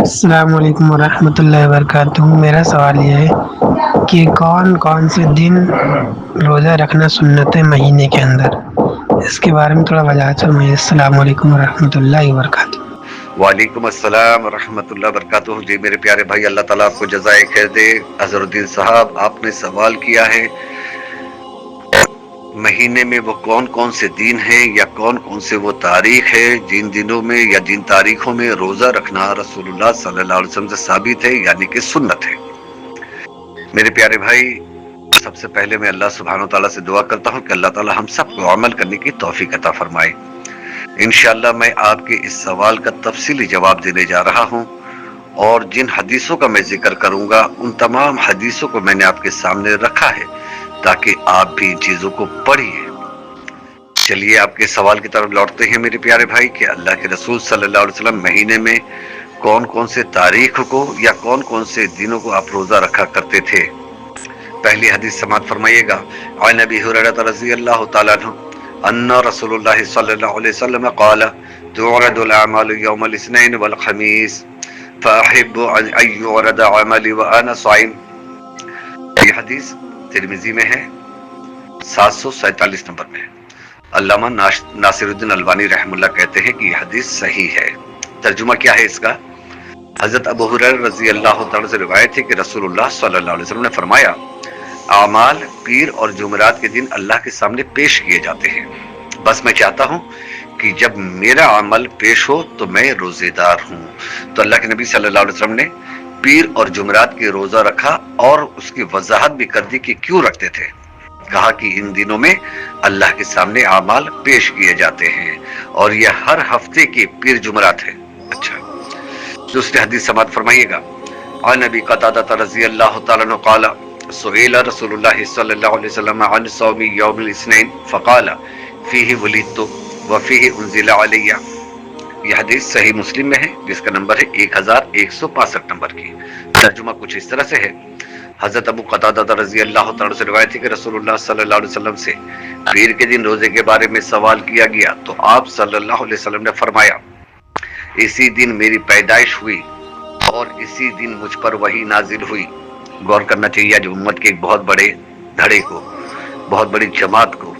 السلام علیکم ورحمۃ اللہ وبرکاتہ۔ میرا سوال یہ ہے کہ کون کون سے دن روزہ رکھنا سنت ہے مہینے کے اندر، اس کے بارے میں تھوڑا وضاحت فرمائیے۔ السلام علیکم ورحمۃ اللہ وبرکاتہ۔ وعلیکم السلام ورحمۃ اللہ وبرکاتہ۔ جی میرے پیارے بھائی، اللہ تعالیٰ آپ کو جزائے خیر دے۔ اظہر الدین صاحب، آپ نے سوال کیا ہے مہینے میں وہ کون کون سے دن ہیں یا کون کون سے وہ تاریخ ہے جن دنوں میں یا جن تاریخوں میں روزہ رکھنا رسول اللہ صلی اللہ علیہ وسلم سے ثابت ہے، یعنی کہ سنت ہے۔ میرے پیارے بھائی، سب سے پہلے میں اللہ سبحانہ و تعالیٰ سے دعا کرتا ہوں کہ اللہ تعالیٰ ہم سب کو عمل کرنے کی توفیق عطا فرمائے۔ انشاءاللہ میں آپ کے اس سوال کا تفصیلی جواب دینے جا رہا ہوں، اور جن حدیثوں کا میں ذکر کروں گا ان تمام حدیثوں کو میں نے آپ کے سامنے رکھا ہے تاکہ آپ بھی ان چیزوں کو پڑھیے۔ چلیے آپ کے سوال کی طرف لوٹتے ہیں میرے پیارے بھائی کہ اللہ کے رسول صلی اللہ علیہ وسلم مہینے میں کون کون سے تاریخ کو یا کون کون سے دنوں کو آپ روزہ رکھا کرتے تھے۔ پہلی حدیث سماعت فرمائیے گا۔ عن ابی ہریرہ رضی اللہ تعالی عنہ ان رسول اللہ صلی اللہ علیہ وسلم قال تعرض الاعمال یوم الاثنین والخمیس فاحب ان یعرض عملی وانا صائم۔ یہ حدیث ترمذی میں ہے، 747 نمبر میں۔ علامہ ناصر الدین البانی رحم اللہ کہتے ہیں کہ یہ حدیث صحیح ہے۔ ترجمہ کیا ہے اس کا؟ حضرت ابو ہریرہ رضی اللہ تعالی سے روایت ہے کہ رسول اللہ صلی اللہ علیہ وسلم نے فرمایا، اعمال پیر اور جمعرات کے دن اللہ کے سامنے پیش کیے جاتے ہیں، بس میں چاہتا ہوں کہ جب میرا عمل پیش ہو تو میں روزے دار ہوں۔ تو اللہ کے نبی صلی اللہ علیہ وسلم نے پیر اور جمعرات کے روزہ رکھا اور اس کی وضاحت بھی کر دی کہ کیوں رکھتے تھے۔ کہا کہ ان دنوں میں اللہ کے سامنے اعمال پیش کیے جاتے ہیں اور یہ ہر ہفتے کے پیر جمعرات ہیں۔ اچھا، دوسری حدیث سماعت فرمائیے گا۔ عن ابی قتادہ رضی اللہ تعالی عنہ قال سئل رسول اللہ صلی اللہ علیہ وسلم عن صوم یوم الاثنین فقال فیہ ولدت وفیہ انزل علی۔ یہ حدیث صحیح مسلم میں ہے جس کا نمبر ہے 1165 نمبر کی۔ ترجمہ کچھ اس طرح سے ہے۔ حضرت ابو قتادہ رضی اللہ تعالی سے روایت ہے کہ رسول اللہ صلی اللہ علیہ وسلم سے پیر کے دن روزے کے بارے میں سوال کیا گیا تو آپ صلی اللہ علیہ وسلم نے فرمایا، اسی دن میری پیدائش ہوئی اور اسی دن مجھ پر وحی نازل ہوئی۔ غور کرنا چاہیے جو امت کے ایک بہت بڑے دھڑے کو، بہت بڑی جماعت کو،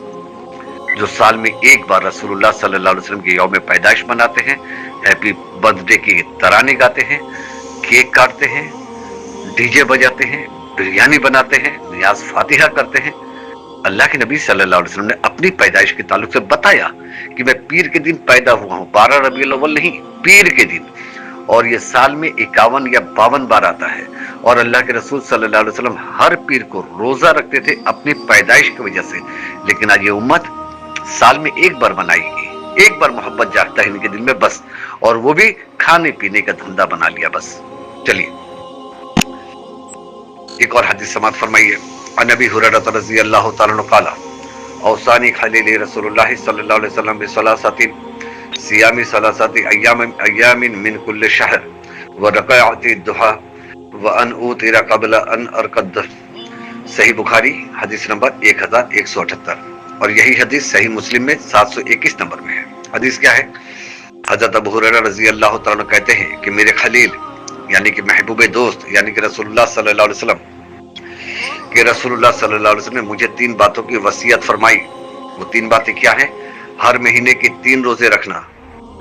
جو سال میں ایک بار رسول اللہ صلی اللہ علیہ وسلم کے یوم پیدائش مناتے ہیں، ہیپی برتھ ڈے کے ترانے گاتے ہیں، کیک کاٹتے ہیں، ڈی جے بجاتے ہیں، بریانی بناتے ہیں، نیاز فاتحہ کرتے ہیں۔ اللہ کے نبی صلی اللہ علیہ وسلم نے اپنی پیدائش کے تعلق سے بتایا کہ میں پیر کے دن پیدا ہوا ہوں، 12 ربیع الاول نہیں، پیر کے دن، اور یہ سال میں 51 یا 52 بار آتا ہے، اور اللہ کے رسول صلی اللہ علیہ وسلم ہر پیر کو روزہ رکھتے تھے اپنی پیدائش کی وجہ سے۔ لیکن آج یہ امت سال میں ایک بار منائے گی، ایک بار محبت جاگتا ہے ان کے دل میں بس، اور وہ بھی کھانے پینے کا دھندا بنا لیا بس۔ چلیے ایک اور حدیث سماعت فرمائیے۔ عن ابی ہریرہ رضی اللہ تعالی عنہ قال اوصانی خلیلی رسول اللہ صلی اللہ علیہ وسلم بثلاثۃ صیام ثلاثۃ ایام من کل شہر ورکعۃ الضحى وان اوتر قبل ان ارقد۔ صحیح بخاری حدیث نمبر 1178، اور یہی حدیث صحیح مسلم میں 721 نمبر میں ہے۔ حدیث کیا ہے؟ حضرت ابو ہریرہ رضی اللہ تعالی عنہ کہتے ہیں کہ میرے خلیل یعنی کہ محبوب دوست یعنی کہ رسول اللہ صلی اللہ علیہ وسلم نے مجھے 3 باتوں کی وصیت فرمائی۔ وہ 3 باتیں کیا ہیں؟ ہر مہینے کے 3 روزے رکھنا۔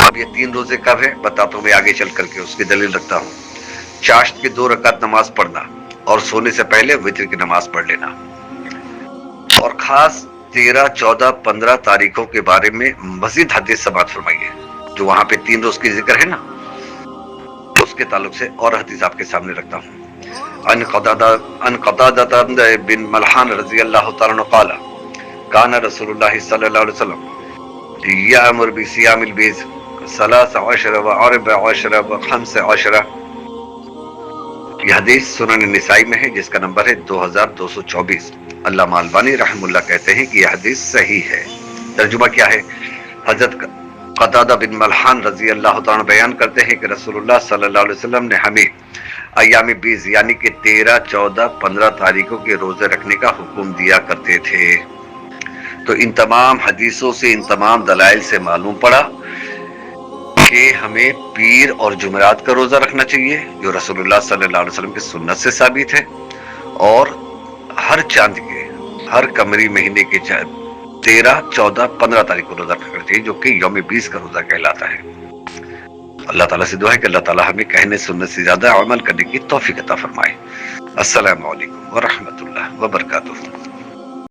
اب یہ 3 روزے کب ہیں بتاتا ہوں میں آگے چل کر کے، اس کی دلیل رکھتا ہوں۔ چاشت کی 2 رکعت نماز پڑھنا اور سونے سے پہلے وتر کی نماز پڑھ لینا۔ اور خاص 13، 14، 15 تاریخوں کے بارے میں مزید حدیث سماعت فرمائیے، جو وہاں پہ 3 روز کی ذکر ہے نا، اس کے تعلق سے اور حدیث آپ کے سامنے رکھتا ہوں۔ ان قتادہ بن ملحان رضی اللہ تعالی عنہ قال کان رسول اللہ صلی اللہ علیہ وسلم یامر بصیام البیض 13 و 14 و 15۔ یہ حدیث سنن نسائی میں ہے جس کا نمبر ہے 2224۔ علامہ البانی رحم اللہ کہتے ہیں کہ یہ حدیث صحیح ہے۔ ترجمہ کیا ہے؟ حضرت قتادہ بن ملحان رضی اللہ تعالیٰ بیان کرتے ہیں کہ رسول اللہ صلی اللہ علیہ وسلم نے ہمیں ایام بیض یعنی کہ 13، 14، 15 تاریخوں کے روزے رکھنے کا حکم دیا کرتے تھے۔ تو ان تمام حدیثوں سے، ان تمام دلائل سے معلوم پڑا کہ ہمیں پیر اور جمعرات کا روزہ رکھنا چاہیے جو رسول اللہ صلی اللہ علیہ وسلم کی سنت سے ثابت ہے، اور ہر چاند کے، ہر قمری مہینے کے 13، 14، 15 تاریخ کو روزہ رکھنا چاہیے جو کہ یوم 20 کا روزہ کہلاتا ہے۔ اللہ تعالیٰ سے دعا ہے کہ اللہ تعالیٰ ہمیں کہنے سنت سے زیادہ عمل کرنے کی توفیق عطا فرمائے۔ السلام علیکم ورحمۃ اللہ وبرکاتہ۔